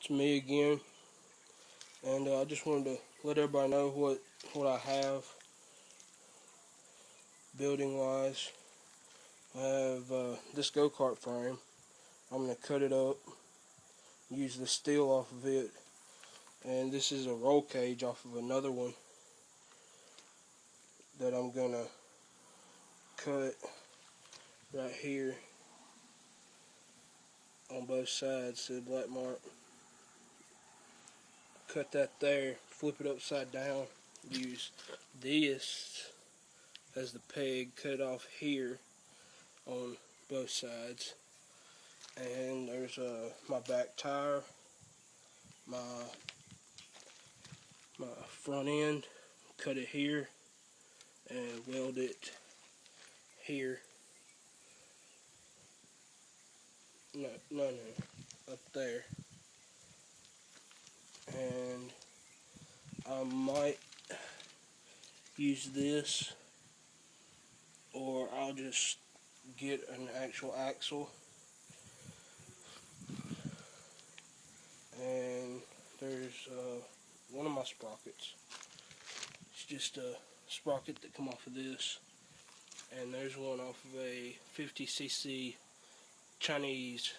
It's me again, and I just wanted to let everybody know what I have building wise. I have this go-kart frame. I'm going to cut it up, use the steel off of it, and this is a roll cage off of another one that I'm going to cut right here on both sides. See the black mark? Cut that there, flip it upside down, use this as the peg, cut it off here on both sides. And there's my back tire, my front end, cut it here and weld it here. No, up there. And I might use this, or I'll just get an actual axle. And there's one of my sprockets. It's just a sprocket that come off of this, and there's one off of a 50cc Chinese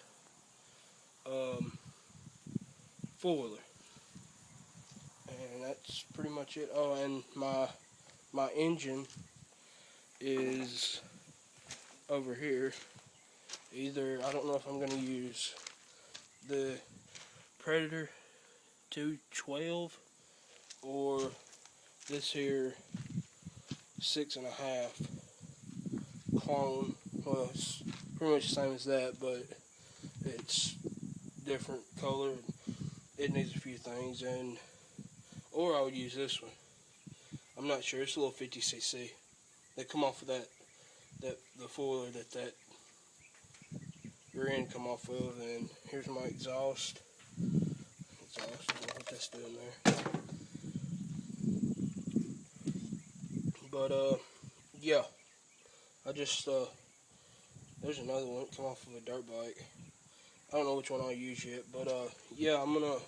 four-wheeler, and that's pretty much it. Oh, and my engine is over here. Either, I don't know if I'm going to use the Predator 212 or this here 6.5 clone. Well, it's pretty much the same as that, but it's different color. It needs a few things, or I would use this one. I'm not sure. It's a little 50cc. They come off of the four-wheeler that rear end come off of. And here's my exhaust. I don't know what that's doing there. But yeah, I just there's another one come off of a dirt bike. I don't know which one I'll use yet, but yeah, I'm gonna